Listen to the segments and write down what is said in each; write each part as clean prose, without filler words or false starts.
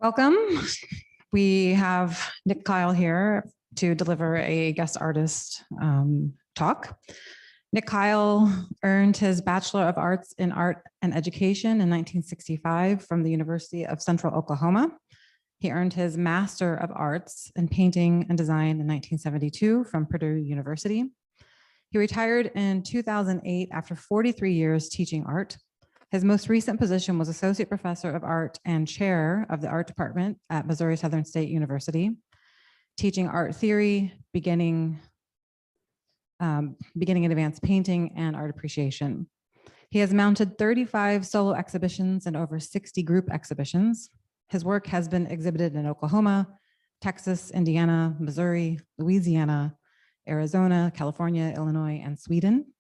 Welcome. We have Nick Kyle here to deliver a guest artist talk. Nick Kyle earned his Bachelor of Arts in Art and Education in 1965 from the University of Central Oklahoma. He earned his Master of Arts in Painting and Design in 1972 from Purdue University. He retired in 2008 after 43 years teaching art. His most recent position was Associate Professor of Art and Chair of the Art Department at Missouri Southern State University, teaching art theory, beginning and advanced painting and art appreciation. He has mounted 35 solo exhibitions and over 60 group exhibitions. His work has been exhibited in Oklahoma, Texas, Indiana, Missouri, Louisiana, Arizona, California, Illinois, and Sweden.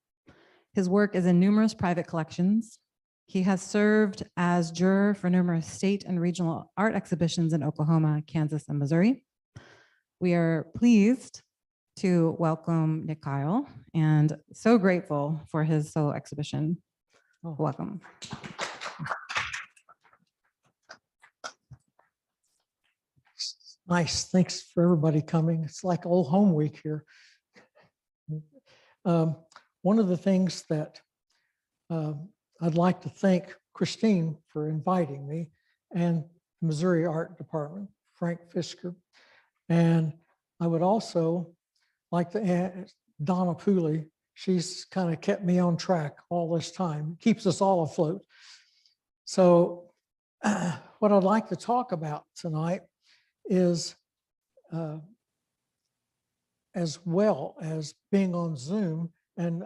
His work is in numerous private collections. He has served as juror for numerous state and regional art exhibitions in Oklahoma, Kansas, and Missouri. We are pleased to welcome Nick Kyle and so grateful for his solo exhibition. Welcome. Nice. Thanks for everybody coming. It's like old home week here. One of the things that I'd like to thank Christine for inviting me and the Missouri Art Department, Frank Fisker. And I would also like to add Donna Pooley. She's kind of kept me on track all this time, keeps us all afloat. So what I'd like to talk about tonight is as well as being on Zoom, and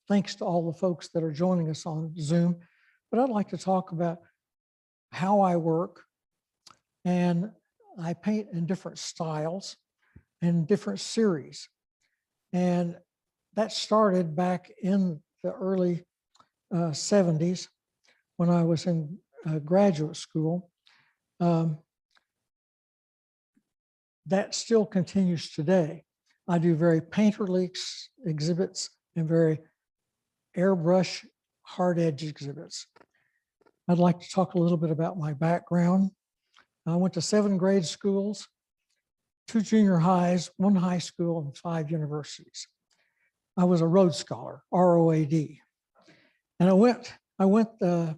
thanks to all the folks that are joining us on Zoom, but I'd like to talk about how I work. And I paint in different styles and different series. And that started back in the early 70s when I was in graduate school. That still continues today. I do very painterly exhibits and very airbrush hard edge exhibits. I'd like to talk a little bit about my background. I went to 7 grade schools, 2 junior highs, 1 high school, and 5 universities. I was a Rhodes Scholar, ROAD. And I went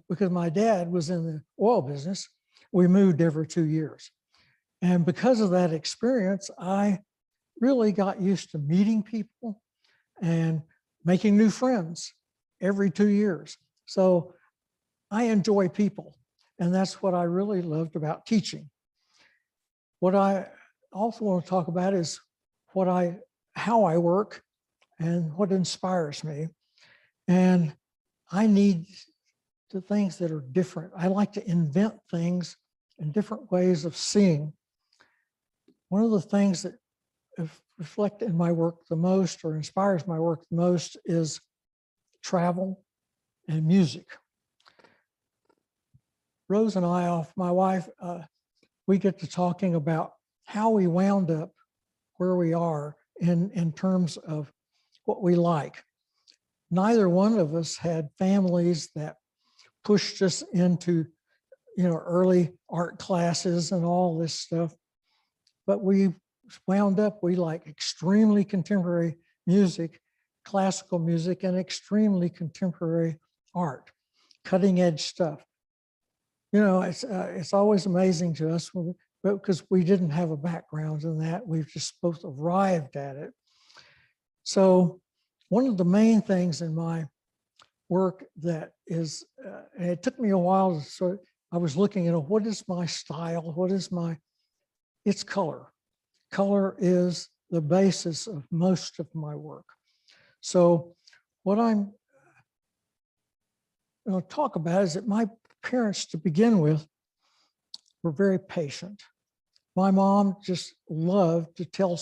because my dad was in the oil business. We moved every 2 years. And because of that experience, I really got used to meeting people and making new friends every 2 years. So I enjoy people, and that's what I really loved about teaching. What I also want to talk about is how I work and what inspires me. And I need the things that are different. I like to invent things and different ways of seeing. One of the things that reflect in my work the most or inspires my work the most is travel and music. Rose and I, my wife, we get to talking about how we wound up where we are in terms of what we like. Neither one of us had families that pushed us into, early art classes and all this stuff, but we wound up, we like extremely contemporary music, classical music, and extremely contemporary art, cutting edge stuff. It's always amazing to us because we didn't have a background in that. We've just both arrived at it. So one of the main things in my work that is, and it took me a while to sort of, I was looking at what is my style? It's color. Color is the basis of most of my work. So what I'm going to talk about is that my parents, to begin with, were very patient. My mom just loved to tell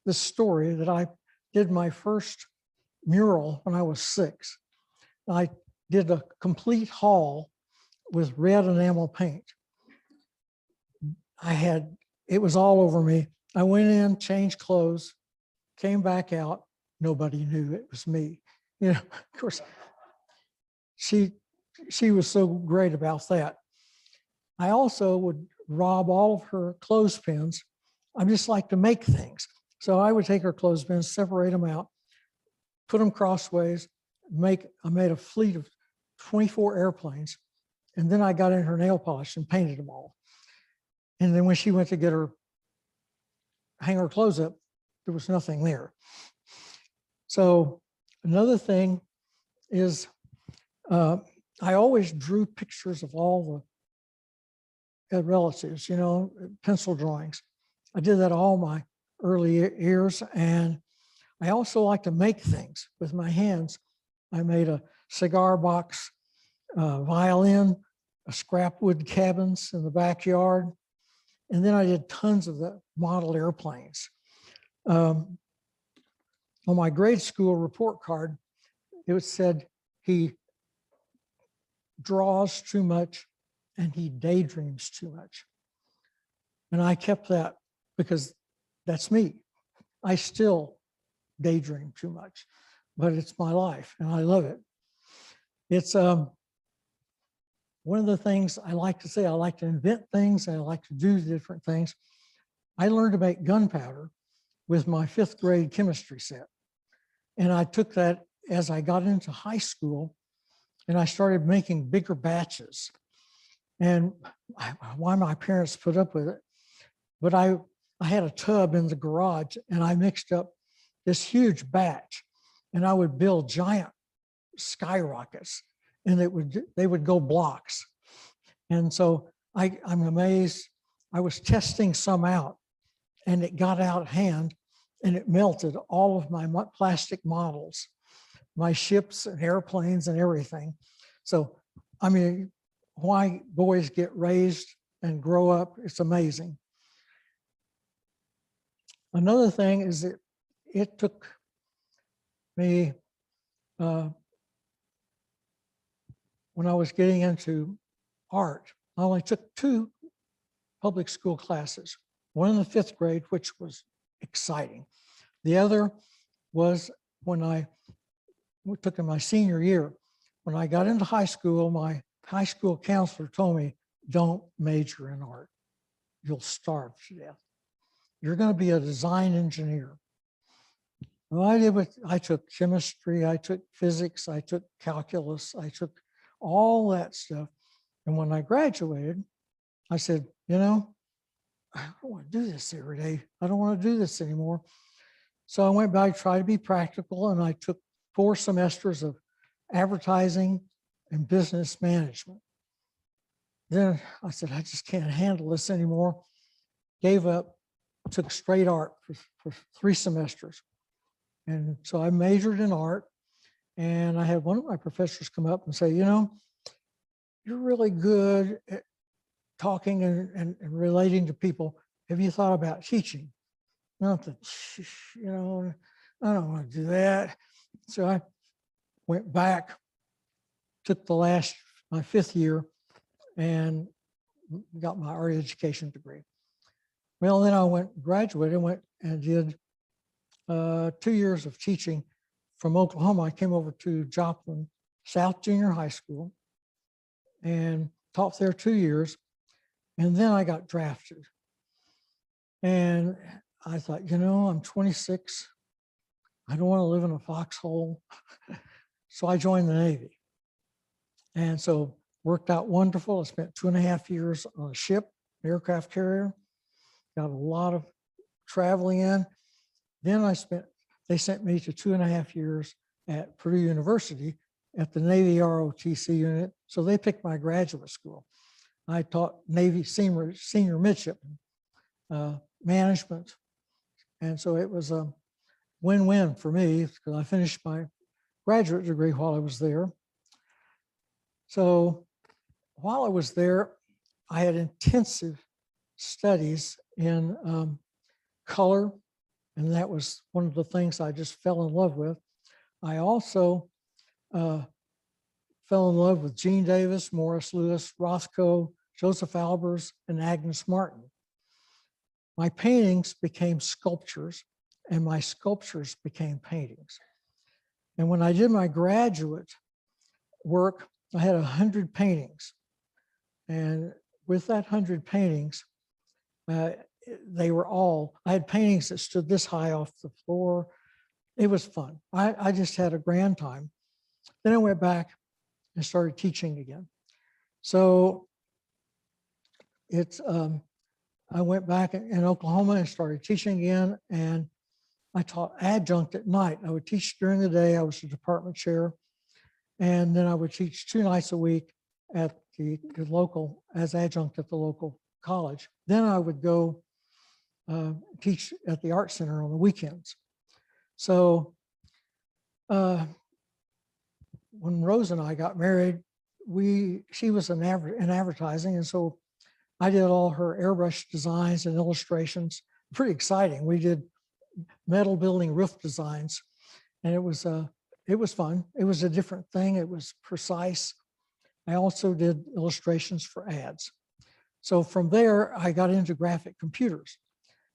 the story that I did my first mural when I was 6. I did a complete haul with red enamel paint. It was all over me. I went in, changed clothes, came back out. Nobody knew it was me. Of course, she was so great about that. I also would rob all of her clothespins. I just like to make things. So I would take her clothespins, separate them out, put them crossways, I made a fleet of 24 airplanes. And then I got in her nail polish and painted them all. And then when she went to hang her clothes up, there was nothing there. So another thing is I always drew pictures of all the relatives, pencil drawings. I did that all my early years. And I also like to make things with my hands. I made a cigar box, violin, a scrap wood cabins in the backyard. And then I did tons of the model airplanes. On my grade school report card, it said he draws too much and he daydreams too much. And I kept that because that's me. I still daydream too much, but it's my life and I love it. It's one of the things I like to say. I like to invent things and I like to do different things. I learned to make gunpowder with my 5th grade chemistry set. And I took that as I got into high school and I started making bigger batches. And why my parents put up with it, but I had a tub in the garage and I mixed up this huge batch and I would build giant skyrockets and they would go blocks. And so I'm amazed. I was testing some out and it got out of hand and it melted all of my plastic models, my ships and airplanes and everything. So, I mean, why boys get raised and grow up, it's amazing. Another thing is that it took me, when I was getting into art, I only took 2 public school classes, one in the 5th grade, which was exciting. The other was when I took in my senior year. When I got into high school, my high school counselor told me, don't major in art. You'll starve to death. You're going to be a design engineer. Well, I took chemistry, I took physics, I took calculus, I took all that stuff. And when I graduated, I said, I don't want to do this every day. I don't want to do this anymore. So I went back, tried to be practical, and I took 4 semesters of advertising and business management. Then I said, I just can't handle this anymore. Gave up, took straight art for 3 semesters. And so I majored in art, and I had one of my professors come up and say, you're really good at talking and relating to people. Have you thought about teaching? Not that, I don't want to do that. So I went back, took my 5th year, and got my art education degree. Well, then I graduated, went and did 2 years of teaching from Oklahoma. I came over to Joplin South Junior High School and taught there 2 years. And then I got drafted. And I thought, I'm 26. I don't want to live in a foxhole. So I joined the Navy. And so worked out wonderful. I spent 2.5 years on a ship, an aircraft carrier. Got a lot of traveling in. Then they sent me to 2.5 years at Purdue University at the Navy ROTC unit. So they picked my graduate school. I taught Navy senior midshipman management. And so it was a win-win for me because I finished my graduate degree while I was there. So while I was there, I had intensive studies in color, and that was one of the things I just fell in love with. I also fell in love with Gene Davis, Morris Louis, Rothko, Joseph Albers, and Agnes Martin. My paintings became sculptures, and my sculptures became paintings. And when I did my graduate work, I had 100 paintings. And with that 100 paintings, they were all, I had paintings that stood this high off the floor. It was fun. I just had a grand time. Then I went back and started teaching again. So it's, I went back in Oklahoma and started teaching again, and I taught adjunct at night. I would teach during the day. I was the department chair, and then I would teach 2 nights a week at the local, as adjunct at the local college. Then I would go teach at the art center on the weekends. So when Rose and I got married, she was in advertising, and so I did all her airbrush designs and illustrations. Pretty exciting. We did metal building roof designs, and it was fun. It was a different thing. It was precise. I also did illustrations for ads. So from there, I got into graphic computers.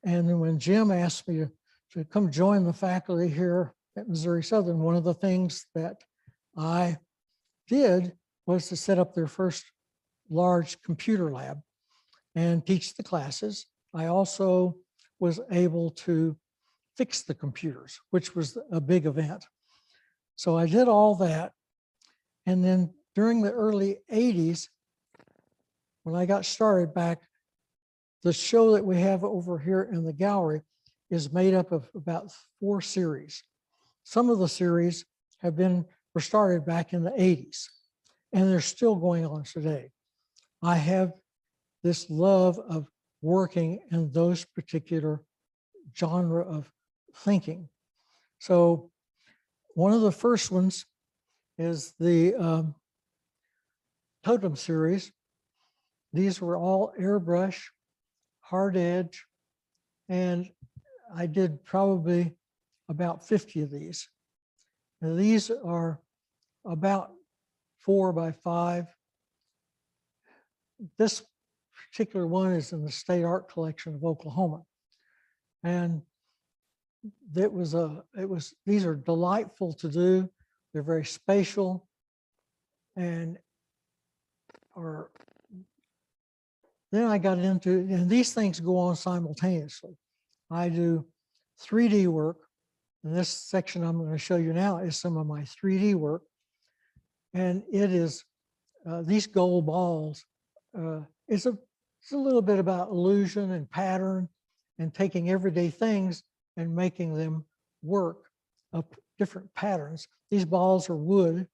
And then when Jim asked me to come join the faculty here at Missouri Southern, one of the things that I did was to set up their first large computer lab and teach the classes. I also was able to fix the computers, which was a big event. So I did all that. And then during the early 80s, when I got started back, the show that we have over here in the gallery is made up of about 4 series. Some of the series were started back in the 80s, and they're still going on today. I have this love of working in those particular genre of thinking. So one of the first ones is the Totem series. These were all airbrush, hard edge, and I did probably about 50 of these. Now, these are about 4 by 5. This particular one is in the State Art Collection of Oklahoma. And these are delightful to do. They're very spatial and then I got into, and these things go on simultaneously. I do 3D work, and this section I'm going to show you now is some of my 3D work. And it is, these gold balls, it's a little bit about illusion and pattern and taking everyday things and making them work up different patterns. These balls are wood,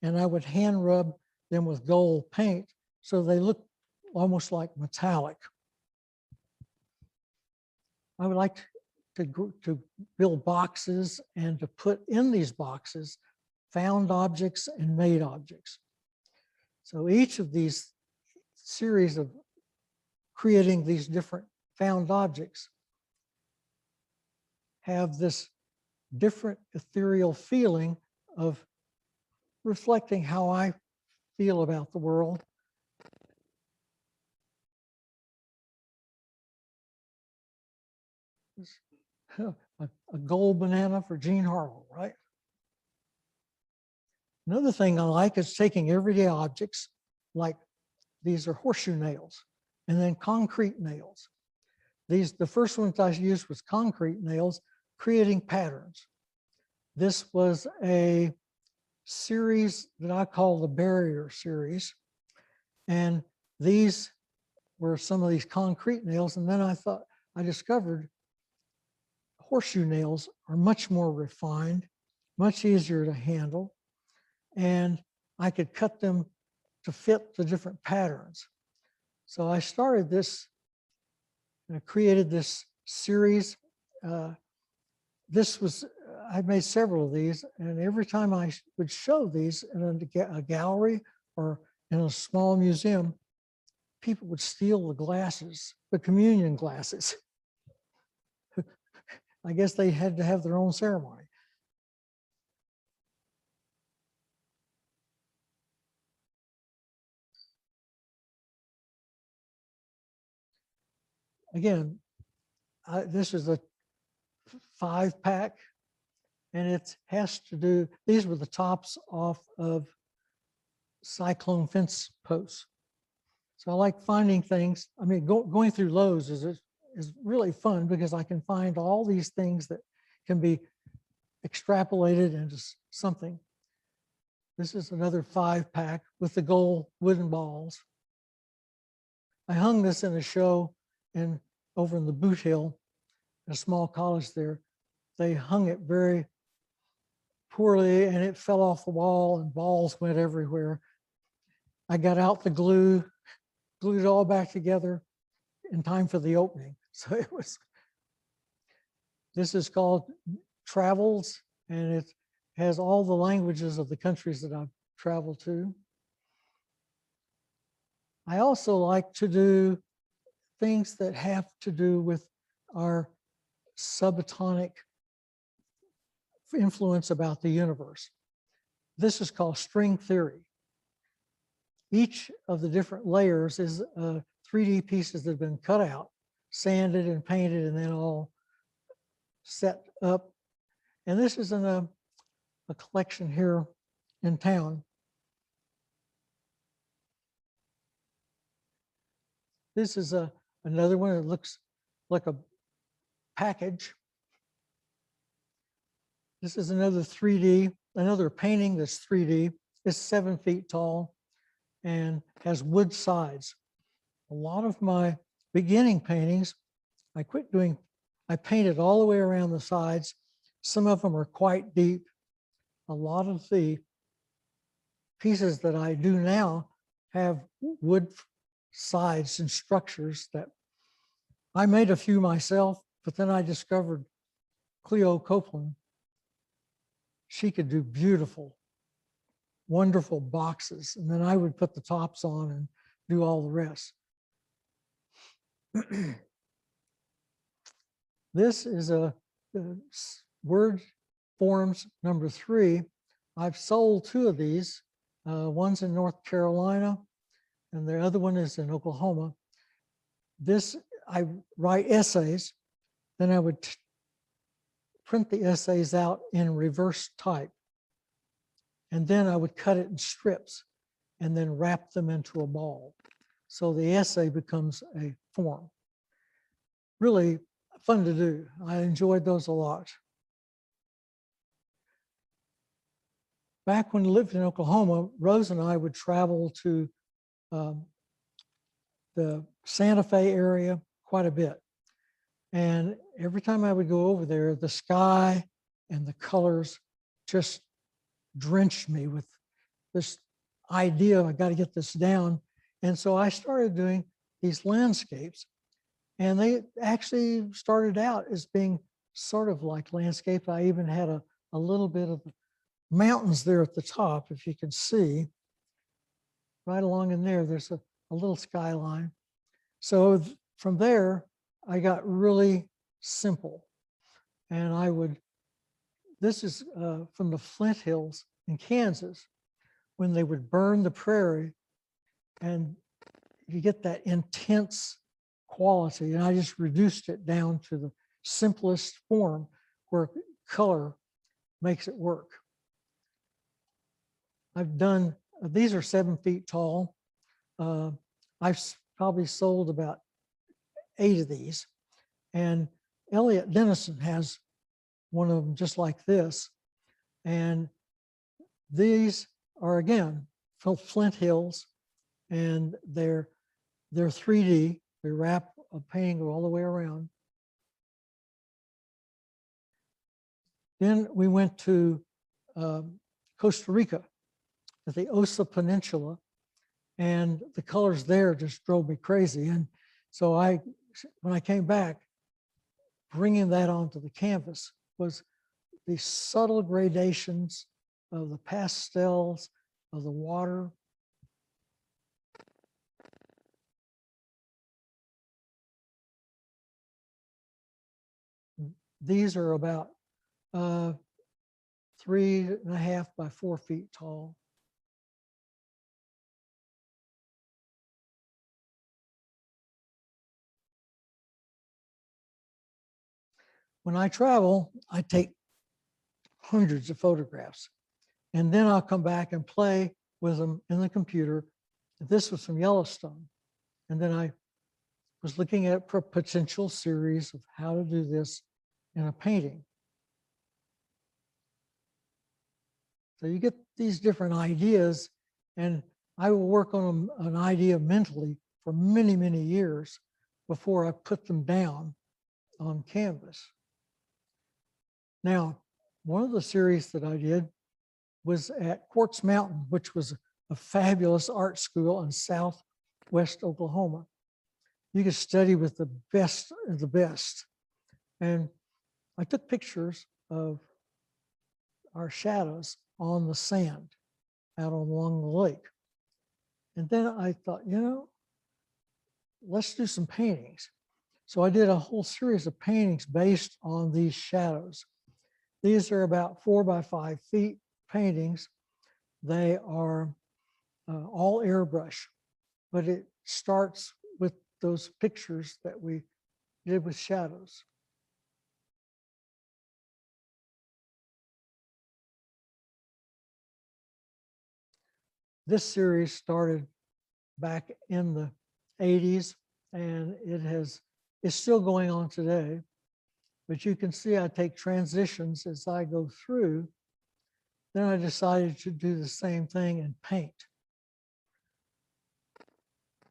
and I would hand rub them with gold paint so they look almost like metallic. I would like to build boxes and to put in these boxes found objects and made objects. So each of these series of creating these different found objects have this different ethereal feeling of reflecting how I feel about the world. A gold banana for Jean Harlow, right? Another thing I like is taking everyday objects, like these are horseshoe nails, and then concrete nails. The first ones I used was concrete nails, creating patterns. This was a series that I call the barrier series. And these were some of these concrete nails. And then I discovered horseshoe nails are much more refined, much easier to handle, and I could cut them to fit the different patterns. So I started this, and I created this series. I made several of these, and every time I would show these in a gallery or in a small museum, people would steal the glasses, the communion glasses. I guess they had to have their own ceremony. Again, this is a 5-pack, and it has to do, these were the tops off of cyclone fence posts. So I like finding things. I mean, going through Lowe's is really fun because I can find all these things that can be extrapolated into something. This is another 5-pack with the gold wooden balls. I hung this in a show over in the Boot Hill, a small college there. They hung it very poorly and it fell off the wall and balls went everywhere. I got out the glue, glued it all back together in time for the opening. So this is called Travels, and it has all the languages of the countries that I've traveled to. I also like to do things that have to do with our subatomic influence about the universe. This is called string theory. Each of the different layers is 3D pieces that have been cut out, sanded and painted, and then all set up. And this is in a collection here in town. This is another one that looks like a package. This is another 3D, another painting that's 3D. It's 7 feet tall and has wood sides. A lot of my beginning paintings, I painted all the way around the sides. Some of them are quite deep. A lot of the pieces that I do now have wood sides and structures that I made a few myself, but then I discovered Cleo Copeland. She could do beautiful, wonderful boxes, and then I would put the tops on and do all the rest. This is a word forms number 3. I've sold 2 of these. One's in North Carolina, and the other one is in Oklahoma. This, I write essays, then I would print the essays out in reverse type. And then I would cut it in strips and then wrap them into a ball. So the essay becomes a form. Really fun to do. I enjoyed those a lot. Back when I lived in Oklahoma, Rose and I would travel to the Santa Fe area quite a bit. And every time I would go over there, the sky and the colors just drenched me with this idea, I got to get this down. And so I started doing these landscapes, and they actually started out as being sort of like landscape. I even had a little bit of mountains there at the top, if you can see. Right along in there, there's a little skyline. So from there, I got really simple. And this is from the Flint Hills in Kansas, when they would burn the prairie, and you get that intense quality. And I just reduced it down to the simplest form where color makes it work. I've done, these are 7 feet tall. I've probably sold about 8 of these. And Elliot Dennison has one of them just like this. And these are, again, from Flint Hills, and they're 3D. They wrap a painting all the way around. Then we went to Costa Rica at the Osa Peninsula, and the colors there just drove me crazy. And so when I came back, bringing that onto the canvas was the subtle gradations of the pastels, of the water. These are about 3.5 by 4 feet tall. When I travel, I take hundreds of photographs, and then I'll come back and play with them in the computer. This was from Yellowstone. And then I was looking at a potential series of how to do this in a painting. So you get these different ideas, and I will work on an idea mentally for many, many years before I put them down on canvas. Now, one of the series that I did was at Quartz Mountain, which was a fabulous art school in southwest Oklahoma. You could study with the best of the best. And I took pictures of our shadows on the sand out along the lake. And then I thought, let's do some paintings. So I did a whole series of paintings based on these shadows. These are about 4 by 5 feet paintings. They are all airbrush, but it starts with those pictures that we did with shadows. This series started back in the 80s, and it's still going on today. But you can see I take transitions as I go through. Then I decided to do the same thing in paint.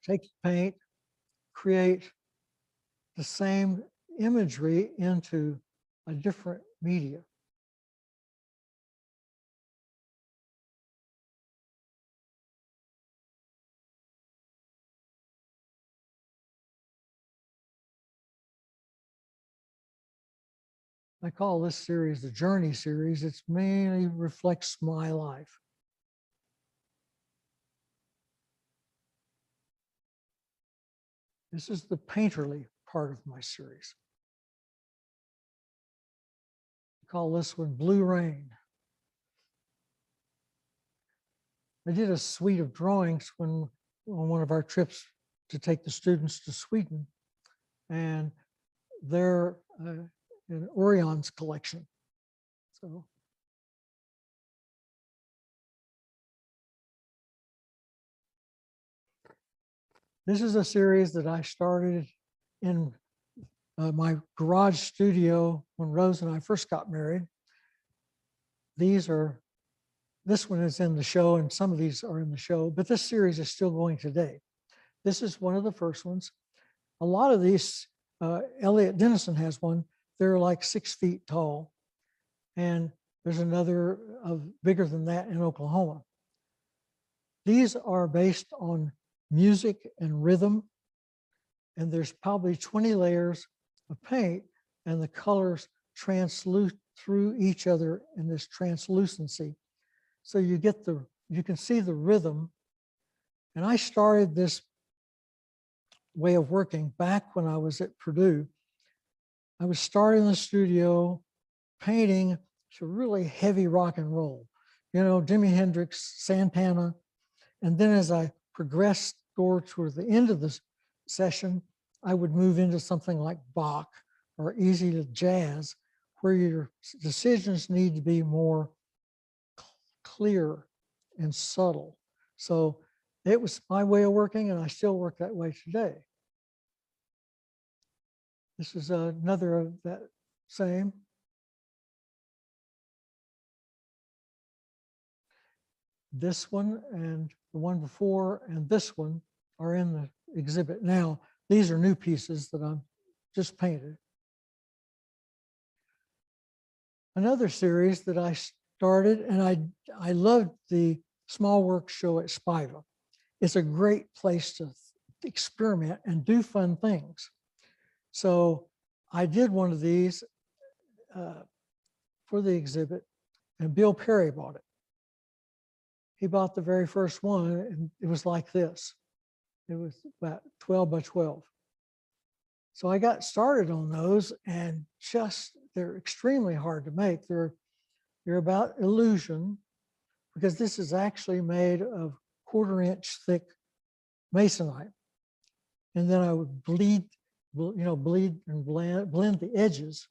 Take the paint, create the same imagery into a different media. I call this series the Journey series. It mainly reflects my life. This is the painterly part of my series. I call this one Blue Rain. I did a suite of drawings on one of our trips to take the students to Sweden, and they're in Orion's collection. So this is a series that I started in my garage studio when Rose and I first got married. This one is in the show, and some of these are in the show, but this series is still going today. This is one of the first ones. A lot of these, Elliot Dennison has one. They're like 6 feet tall. And there's another bigger than that in Oklahoma. These are based on music and rhythm. And there's probably 20 layers of paint, and the colors translude through each other in this translucency. So you can see the rhythm. And I started this way of working back when I was at Purdue. I was starting in the studio painting to really heavy rock and roll, Jimi Hendrix, Santana. And then as I progressed toward the end of the session, I would move into something like Bach or easy to jazz, where your decisions need to be more clear and subtle. So it was my way of working, and I still work that way today. This is another of that same. This one and the one before and this one are in the exhibit now. These are new pieces that I'm just painted. Another series that I started, and I loved the small work show at Spiva. It's a great place to experiment and do fun things. So I did one of these for the exhibit, and Bill Perry bought it. He bought the very first one, and it was like this. It was about 12 by 12. So I got started on those, and they're extremely hard to make. They're about illusion, because this is actually made of 1/4-inch thick masonite. And then I would bleed and blend the edges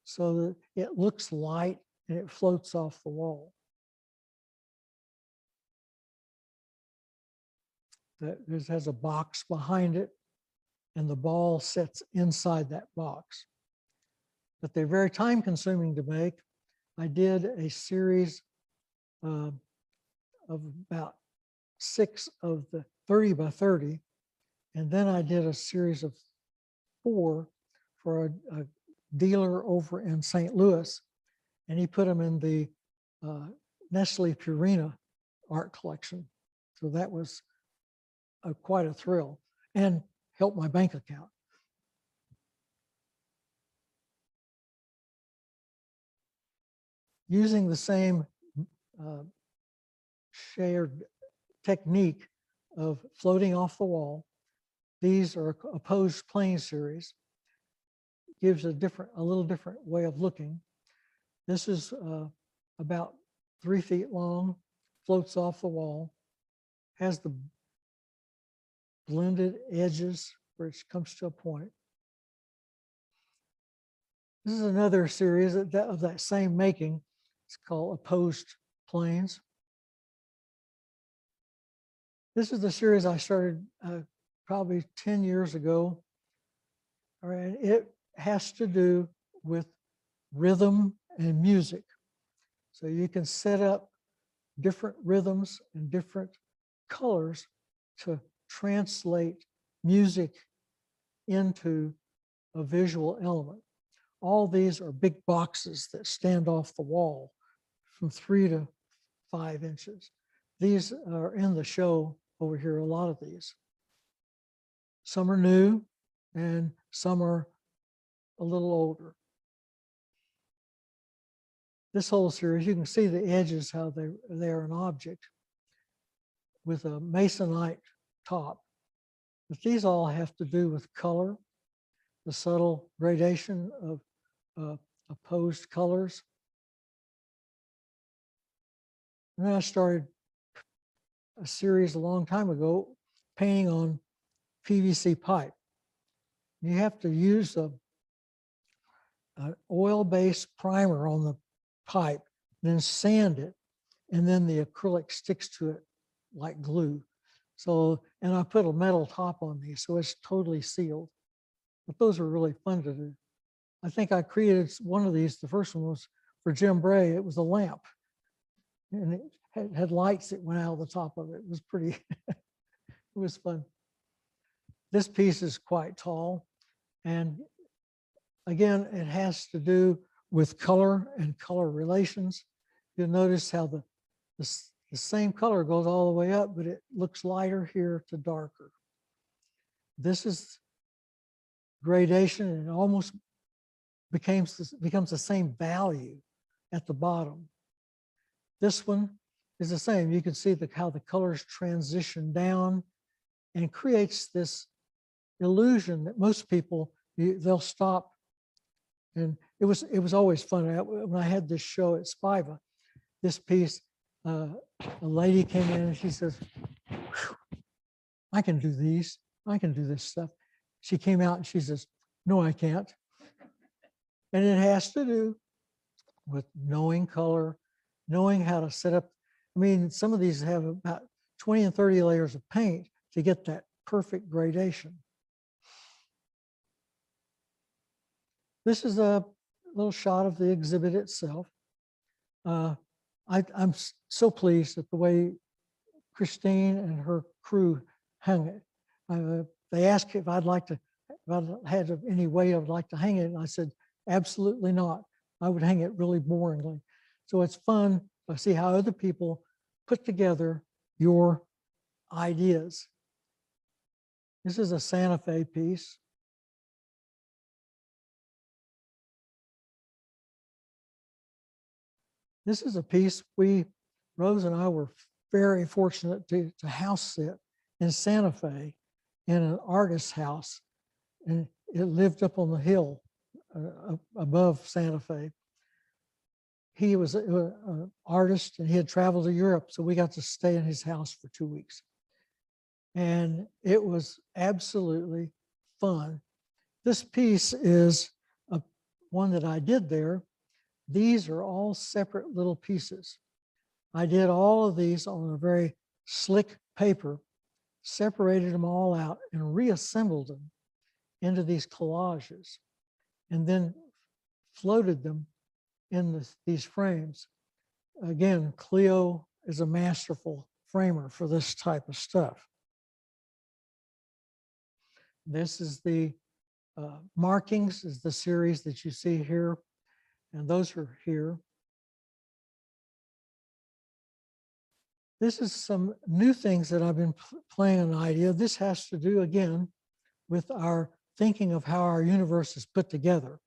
so that it looks light and it floats off the wall. that has a box behind it, and the ball sits inside that box. But they're very time consuming to make. I did a series of about 6 of the 30 by 30. And then I did a series of 4 for a dealer over in St. Louis. And he put them in the Nestle Purina art collection. So that was quite a thrill and helped my bank account. Using the same shared technique of floating off the wall, these are opposed plane series. Gives a little different way of looking. This is about 3 feet long, floats off the wall, has the blended edges where it comes to a point. This is another series of that same making. It's called opposed planes. This is the series I started probably 10 years ago. All right, it has to do with rhythm and music. So you can set up different rhythms and different colors to translate music into a visual element. All these are big boxes that stand off the wall from 3 to 5 inches. These are in the show over here, a lot of these. Some are new and some are a little older. This whole series, you can see the edges, how they are an object with a masonite top. But these all have to do with color, the subtle gradation of opposed colors. And then I started a series a long time ago, painting on PVC pipe. You have to use an oil-based primer on the pipe, then sand it, and then the acrylic sticks to it like glue. So, and I put a metal top on these, so it's totally sealed. But those are really fun to do. I think I created one of these. The first one was for Jim Bray. It was a lamp, and it had lights that went out of the top of it. It was pretty, it was fun. This piece is quite tall, and again, it has to do with color and color relations. You'll notice how the same color goes all the way up, but it looks lighter here to darker. This is gradation, and it almost becomes the same value at the bottom. This one is the same. You can see how the colors transition down and creates this illusion that most people, they'll stop. And it was always fun. When I had this show at Spiva, this piece, a lady came in and she says, I can do these. I can do this stuff. She came out and she says, no, I can't. And it has to do with knowing color, knowing how to set up. I mean, some of these have about 20 and 30 layers of paint to get that perfect gradation. This is a little shot of the exhibit itself. I'm so pleased at the way Christine and her crew hung it. They asked if I'd had any way I'd like to hang it, and I said, absolutely not. I would hang it really boringly. So it's fun to see how other people put together your ideas. This is a Santa Fe piece. This is a piece Rose and I were very fortunate to house sit in Santa Fe in an artist's house. And it lived up on the hill above Santa Fe. He was an artist and he had traveled to Europe, so we got to stay in his house for 2 weeks. And it was absolutely fun. This piece is one that I did there. These are all separate little pieces. I did all of these on a very slick paper separated them all out and reassembled them into these collages, and then floated them in these frames. Again, Cleo is a masterful framer for this type of stuff. This is the markings, is the series that you see here, and those are here. This is some new things that I've been playing an idea. This has to do, again, with our thinking of how our universe is put together.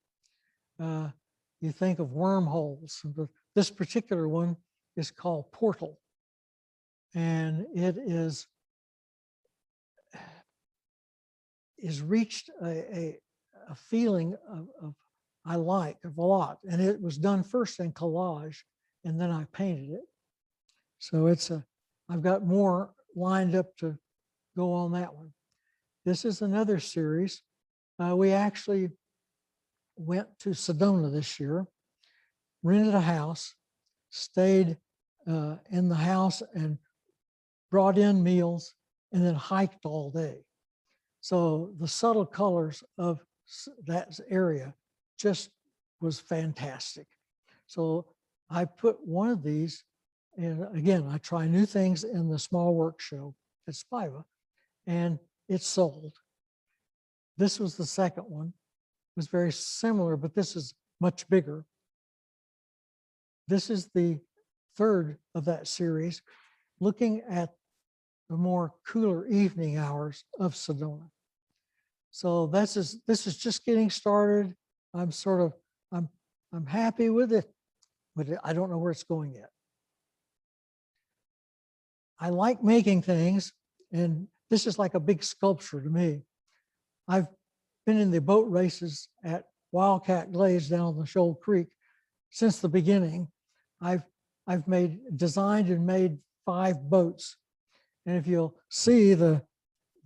You think of wormholes. This particular one is called Portal. And it is reached a feeling of I like of a lot. And it was done first in collage, and then I painted it. So I've got more lined up to go on that one. This is another series. We actually went to Sedona this year, rented a house, stayed in the house and brought in meals, and then hiked all day. So the subtle colors of that area just was fantastic. So I put one of these, and again, I try new things in the small work show at Spiva, and it sold. This was the second one. It was very similar, but this is much bigger. This is the third of that series, looking at the more cooler evening hours of Sedona. So this is just getting started. I'm happy with it, but I don't know where it's going yet. I like making things, and this is like a big sculpture to me. I've been in the boat races at Wildcat Glades down on the Shoal Creek since the beginning. I've designed and made 5 boats. And if you'll see the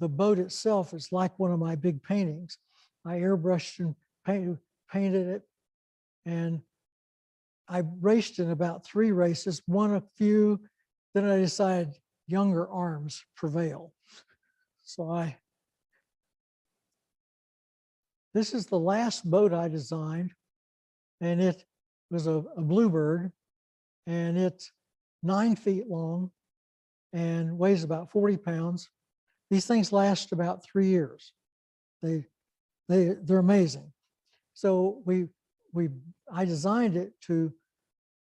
boat itself is like one of my big paintings. I airbrushed and painted it. And I raced in about 3 races, won a few, then I decided younger arms prevail. So this is the last boat I designed, and it was a bluebird, and it's 9 feet long and weighs about 40 pounds. These things last about 3 years. They're amazing. So I designed it to,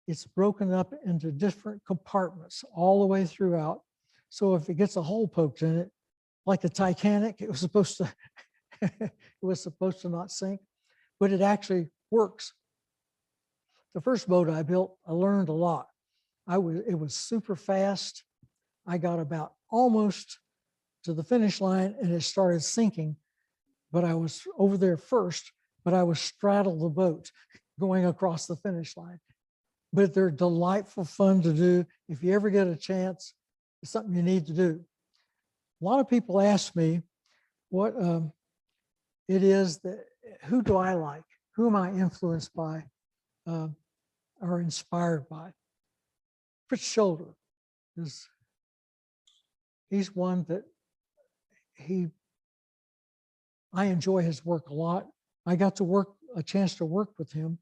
it's broken up into different compartments all the way throughout. So if it gets a hole poked in it, like the Titanic, it was supposed to not sink, but it actually works. The first boat I built, I learned a lot. It was super fast. I got about almost to the finish line and it started sinking, but I was over there first, but I was straddle the boat going across the finish line. But they're delightful fun to do. If you ever get a chance, it's something you need to do. A lot of people ask me what it is that, who do I like? Who am I influenced by or inspired by? Fritz Scholder he's one that I enjoy his work a lot. I got a chance to work with him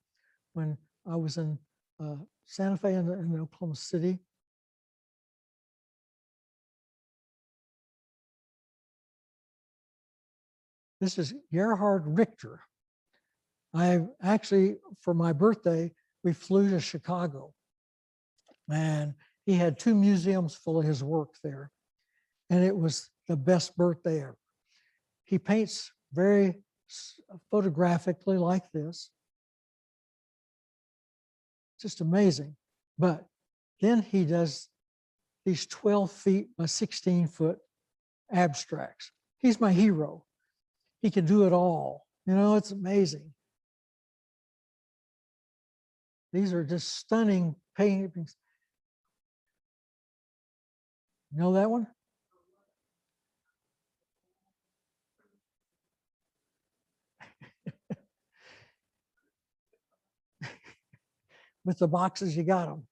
when I was in Santa Fe and in Oklahoma City. This is Gerhard Richter. I actually, for my birthday, we flew to Chicago, and he had 2 museums full of his work there. And it was the best birthday ever. He paints very photographically like this. Just amazing. But then he does these 12 feet by 16 foot abstracts. He's my hero. He can do it all. You know, it's amazing. These are just stunning paintings. You know that one? With the boxes, you got them.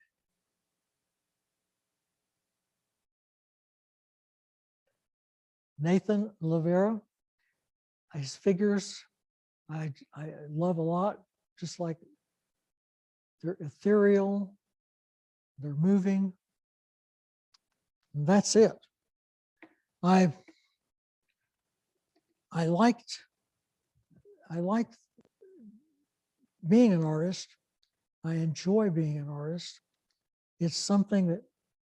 Nathan Lavera. His figures I love a lot, just like they're ethereal, they're moving. And that's it. I liked being an artist. I enjoy being an artist. It's something that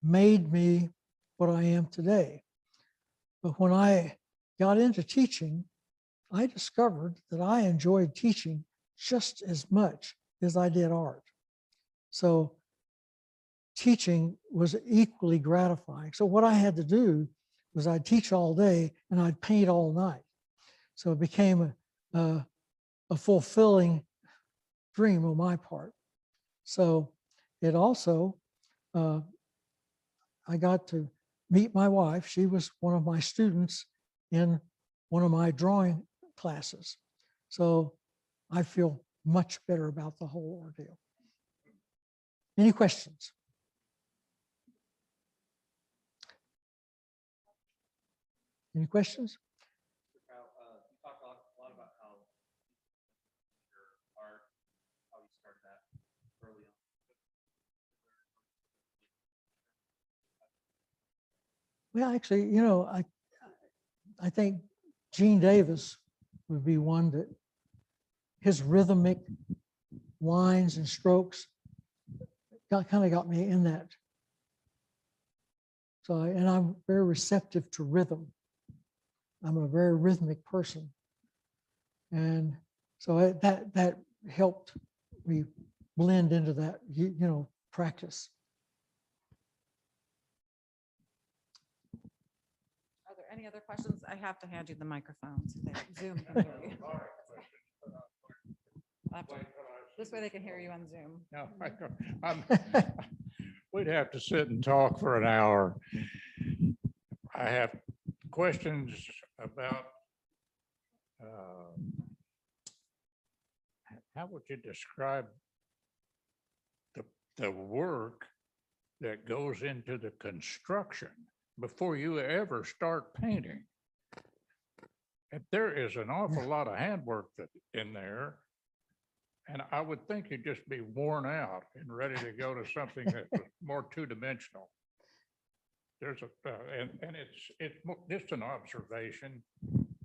made me what I am today. But when I got into teaching, I discovered that I enjoyed teaching just as much as I did art. So teaching was equally gratifying. So what I had to do was I'd teach all day and I'd paint all night. So it became a fulfilling dream on my part. So it also, I got to meet my wife. She was one of my students in one of my drawing classes. So I feel much better about the whole ordeal. Any questions? Any questions? You talked a lot about how your art, how you started that early on. Well, actually, you know, I think Gene Davis would be one that his rhythmic lines and strokes kind of got me in that. So, and I'm very receptive to rhythm. I'm a very rhythmic person. And so that helped me blend into that, you know, practice. Are there any other questions? I have to hand you the microphone so that Zoom can hear you. This way they can hear you on Zoom. No, we'd have to sit and talk for an hour. I have questions about how would you describe the work that goes into the construction before you ever start painting? And there is an awful lot of handwork in there. And I would think you'd just be worn out and ready to go to something that was more two-dimensional. There's and it's just an observation.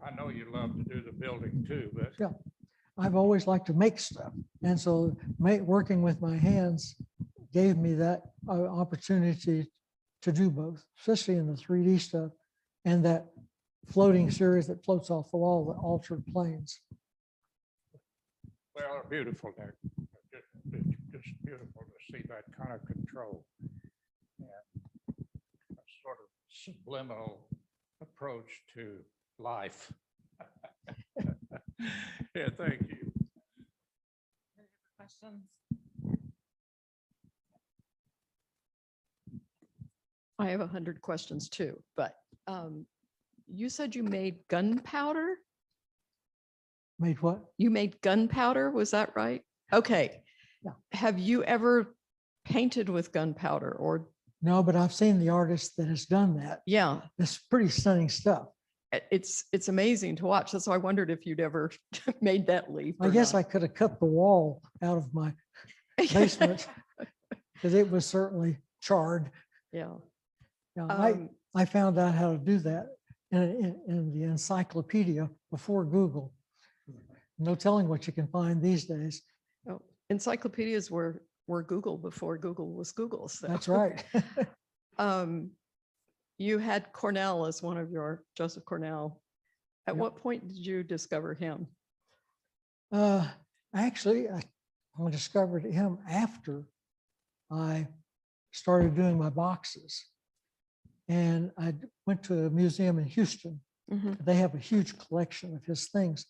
I know you love to do the building too, but Yeah, I've always liked to make stuff. And so working with my hands gave me that opportunity to do both, especially in the 3D stuff and that floating series that floats off the wall, the altered planes. well, they're beautiful. They're just beautiful to see that kind of control. And a sort of subliminal approach to life. Yeah, thank you. Any other questions? I have 100 questions too, but you said you made gunpowder? Made what? You made gunpowder, was that right? Okay. Yeah. Have you ever painted with gunpowder or? No, but I've seen the artist that has done that. Yeah, It's pretty stunning stuff. it's amazing to watch. So I wondered if you'd ever made that leap. I guess I could have cut the wall out of my basement because it was certainly charred. Yeah. Yeah, I found out how to do that in the encyclopedia before Google. No telling what you can find these days. Oh, encyclopedias were Google before Google was Google. So. That's right. You had Cornell as one of your, Joseph Cornell. At Yep. what point did you discover him? Actually, I discovered him after I started doing my boxes. And I went to a museum in Houston. Mhm. They have a huge collection of his things.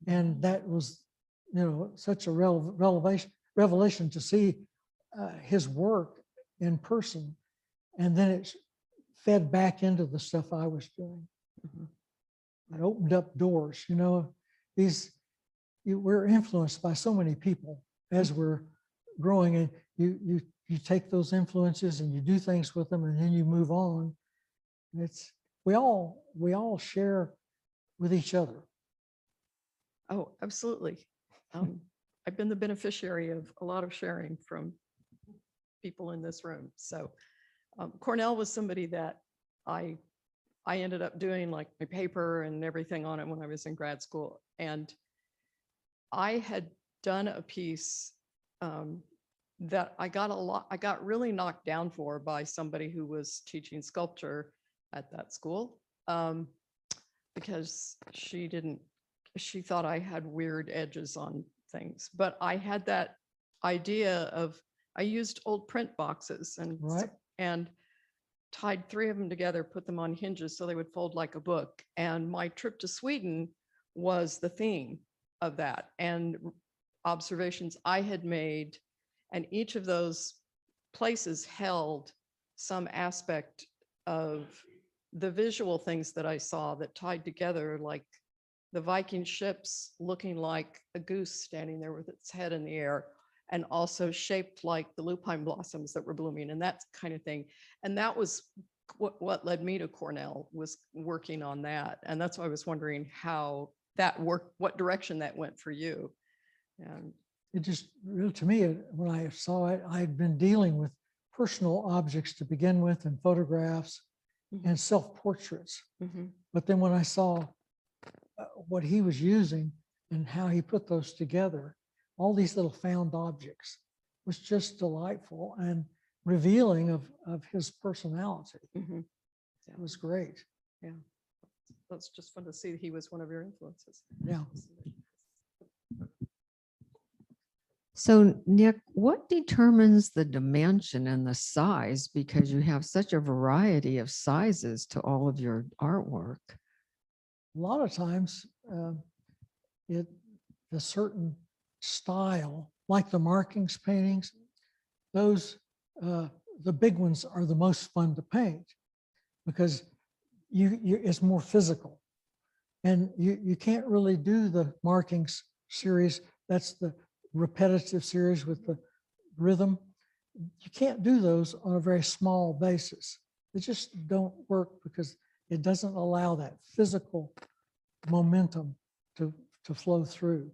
And that was, you know, such a revelation to see his work in person. And then it fed back into the stuff I was doing. Mhm. It opened up doors, you know, we're influenced by so many people as we're growing, and you take those influences and you do things with them and then you move on. we all share with each other. Oh, absolutely. I've been the beneficiary of a lot of sharing from people in this room. So Cornell was somebody that I ended up doing like my paper and everything on it when I was in grad school. And I had done a piece that I got really knocked down for by somebody who was teaching sculpture at that school because she thought I had weird edges on things. But I had that idea of, I used old print boxes Right. and tied 3 of them together, put them on hinges so they would fold like a book. And my trip to Sweden was the theme of that and observations I had made. And each of those places held some aspect of the visual things that I saw that tied together, like the Viking ships looking like a goose standing there with its head in the air, and also shaped like the lupine blossoms that were blooming and that kind of thing. And that was what led me to Cornell, was working on that. And that's why I was wondering how that worked, what direction that went for you. And It just, really, to me, when I saw it, I had been dealing with personal objects to begin with, and photographs and self-portraits. mhm, But then when I saw what he was using and how he put those together, all these little found objects, was just delightful and revealing of his personality. mhm. It was great. That's just fun to see that he was one of your influences. Yeah. So Nick, what determines the dimension and the size? Because you have such a variety of sizes to all of your artwork. A lot of times, a certain style, like the markings paintings, those, the big ones are the most fun to paint because it's more physical. And you can't really do the markings series. That's the repetitive series with the rhythm. You can't do those on a very small basis. They just don't work because it doesn't allow that physical momentum to flow through.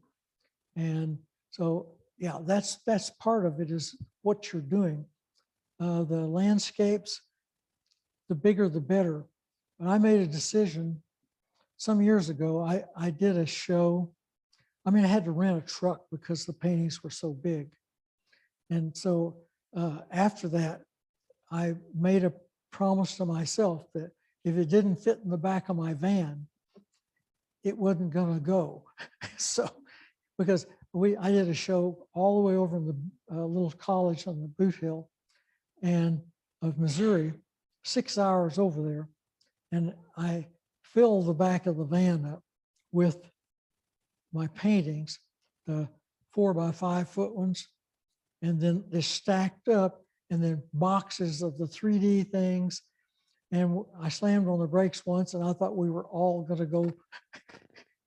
And so, yeah, that's part of it, is what you're doing. The landscapes, the bigger the better. But I made a decision some years ago. I did a show. I mean, I had to rent a truck because the paintings were so big. And so after that, I made a promise to myself that if it didn't fit in the back of my van, it wasn't going to go. So, because I did a show all the way over in the little college on the Boot Hill and of Missouri, 6 hours over there. And I filled the back of the van up with my paintings, the 4x5 foot ones, and then they stacked up, and then boxes of the 3D things. And I slammed on the brakes once, and I thought we were all going to go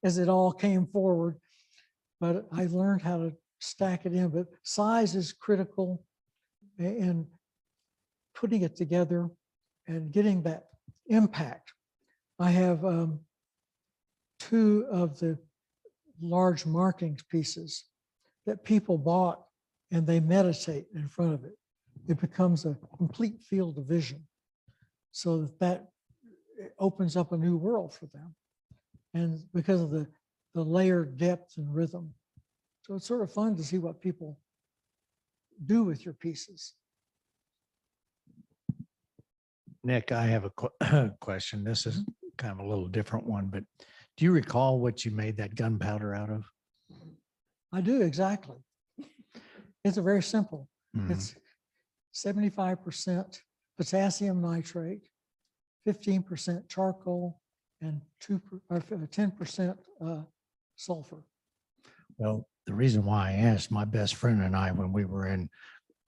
as it all came forward. But I learned how to stack it in. But size is critical in putting it together and getting that impact. I have 2 of the large markings pieces that people bought, and they meditate in front of it. It becomes a complete field of vision, so that opens up a new world for them. And because of the layered depth and rhythm. So it's sort of fun to see what people do with your pieces. Nick, I have a question. This is kind of a little different one, but do you recall what you made that gunpowder out of? I do, exactly. It's a very simple. Mhm. It's 75% potassium nitrate, 15% charcoal, and 10% sulfur. Well, the reason why I asked, my best friend and I, when we were in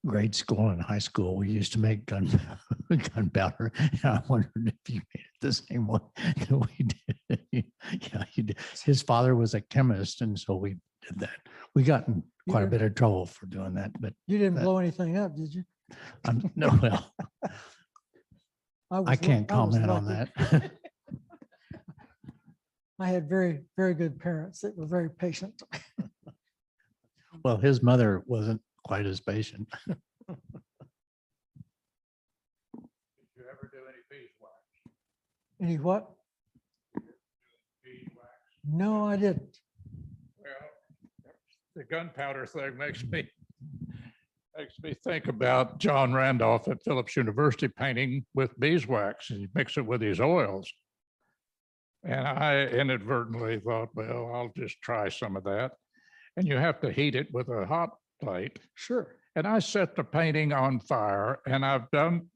grade school and high school, we used to make gunpowder. And I wondered if you made it the same way that we did. Yeah, you did. His father was a chemist, and so we did that. We got in quite a did? bit of trouble for doing that, but You didn't that- blow anything up, did you? no, well, was I can't lu- I was comment on lucky. that. I had very, very good parents that were very patient. Well, his mother wasn't quite as patient. Did you ever do any beeswax? Any what? Beeswax? No, I didn't. Well, the gunpowder thing makes me think about John Randolph at Phillips University painting with beeswax, and you mix it with his oils. And I inadvertently thought, well, I'll just try some of that. And you have to heat it with a hot plate. Sure. And I set the painting on fire, and I've done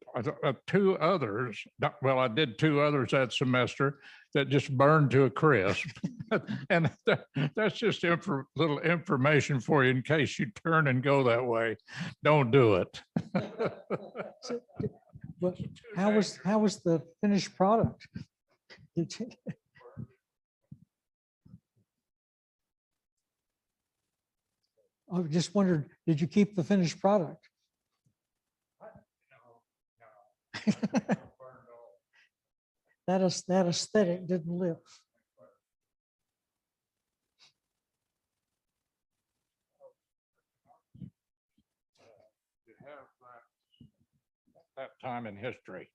two others. Well, I did two others that semester that just burned to a crisp. And that's just little information for you in case you turn and go that way. Don't do it. So, but how was the finished product? Did you- I just wondered, did you keep the finished product? That aesthetic didn't live. You have that time in history.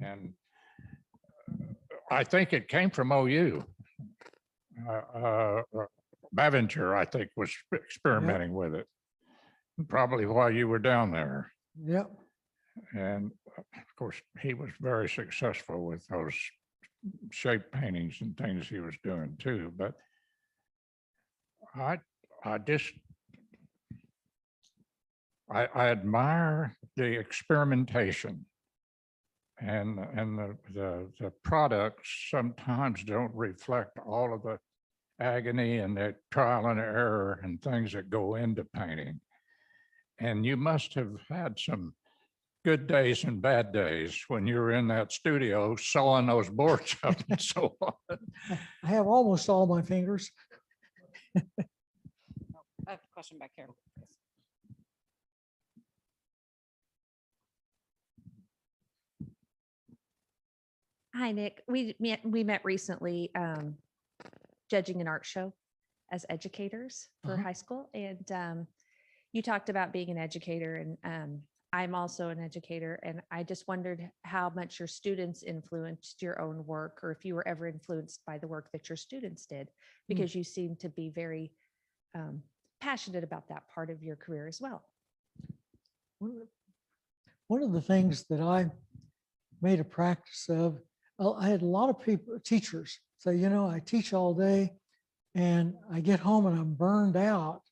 And I think it came from OU. Bavinger, I think, was experimenting with it. Probably while you were down there. Yep. And of course, he was very successful with those shape paintings and things he was doing too. But I admire the experimentation, and the products sometimes don't reflect all of the agony and the trial and error and things that go into painting. And you must have had some good days and bad days when you were in that studio sawing those boards up and so on. I have almost all my fingers. I have a question back here. Hi, Nick. We met recently judging an art show as educators for Uh-huh. high school. And you talked about being an educator, and I'm also an educator. And I just wondered how much your students influenced your own work, or if you were ever influenced by the work that your students did, because you seem to be very passionate about that part of your career as well. One of the things that I made a practice of, I had a lot of people, teachers say, you know, I teach all day and I get home and I'm burned out.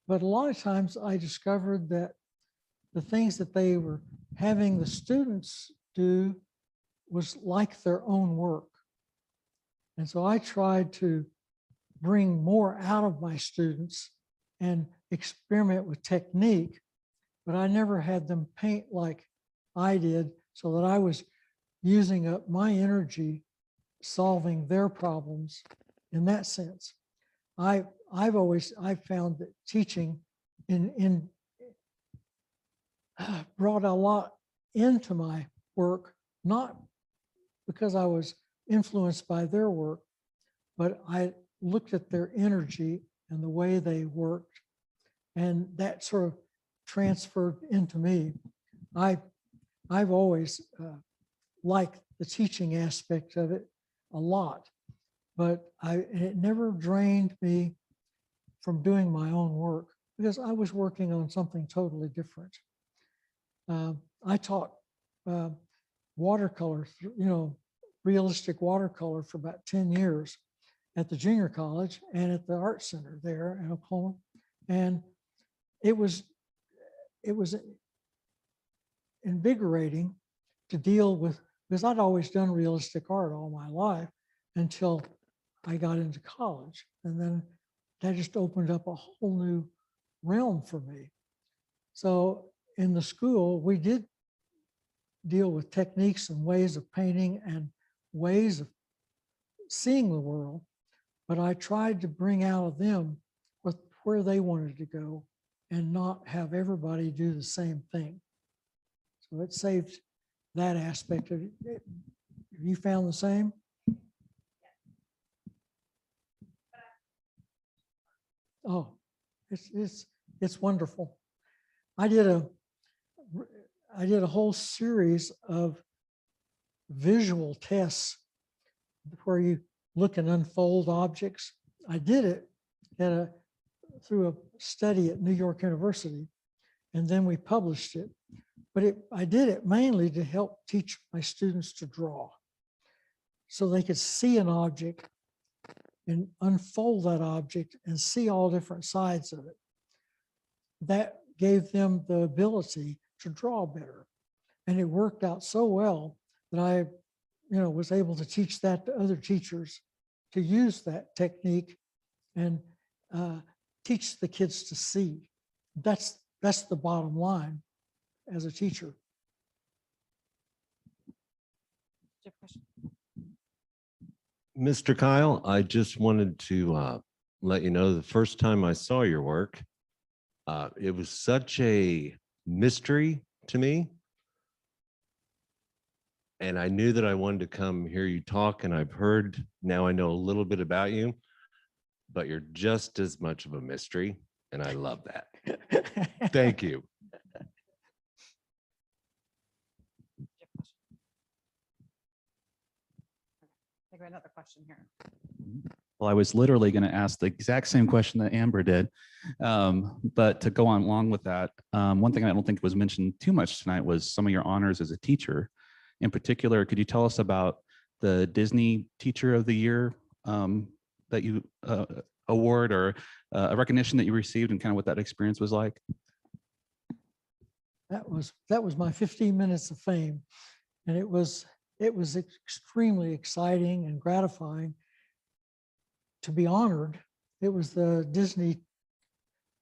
But a lot of times I discovered that the things that they were having the students do was like their own work. And so I tried to bring more out of my students and experiment with technique, but I never had them paint like I did, so that I was using up my energy solving their problems in that sense. I've found that teaching brought a lot into my work, not because I was influenced by their work, but I looked at their energy and the way they worked, and that sort of transferred into me. I've always liked the teaching aspect of it a lot, but it never drained me from doing my own work, because I was working on something totally different. I taught watercolor, realistic watercolor for about 10 years at the junior college and at the art center there in Oklahoma. And it was invigorating to deal with, because I'd always done realistic art all my life until I got into college. And then that just opened up a whole new realm for me. So in the school, we did deal with techniques and ways of painting and ways of seeing the world, but I tried to bring out of them where they wanted to go and not have everybody do the same thing. So it saved that aspect of it. Have you found the same? Oh, it's wonderful. I did a whole series of visual tests where you look and unfold objects. I did it through a study at New York University, and then we published it. But I did it mainly to help teach my students to draw, so they could see an object and unfold that object and see all different sides of it. That gave them the ability to draw better. And it worked out so well that I, was able to teach that to other teachers to use that technique and teach the kids to see. That's the bottom line as a teacher. Mr. Kyle, I just wanted to let you know the first time I saw your work, it was such a mystery to me. And I knew that I wanted to come hear you talk, and now I know a little bit about you, but you're just as much of a mystery, and I love that. Thank you. I got another question here. Well, I was literally going to ask the exact same question that Amber did. But to go on along with that, one thing I don't think was mentioned too much tonight was some of your honors as a teacher. In particular, could you tell us about the Disney Teacher of the Year that you award, or a recognition that you received, and kind of what that experience was like? That was my 15 minutes of fame. And it was extremely exciting and gratifying to be honored. It was the Disney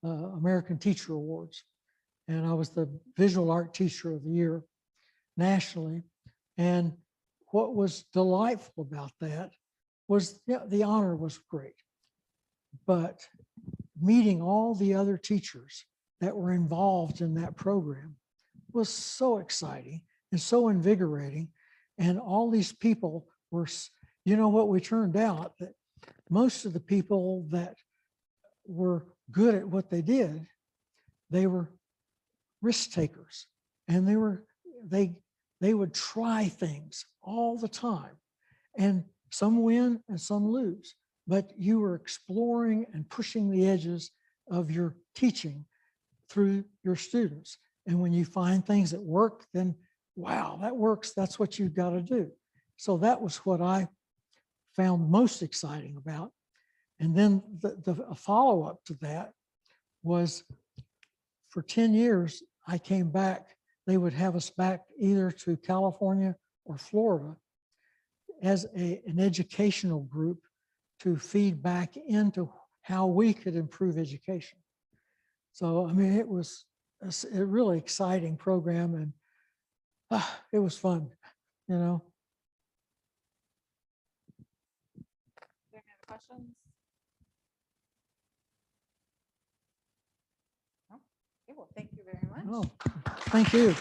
American Teacher Awards. And I was the Visual Art Teacher of the Year nationally. And what was delightful about that was the honor was great. But meeting all the other teachers that were involved in that program was so exciting and so invigorating. And all these people were, what we turned out, that most of the people that were good at what they did, they were risk takers, and they would try things all the time, and some win and some lose, but you were exploring and pushing the edges of your teaching through your students. And when you find things that work, then wow, that works. That's what you've got to do. So that was what I found most exciting about. And then the follow-up to that was, for 10 years, I came back. They would have us back either to California or Florida as an educational group to feed back into how we could improve education. So, I mean, it was a really exciting program, and it was fun, Any other questions? No? Okay, well, thank you very much. Oh, thank you.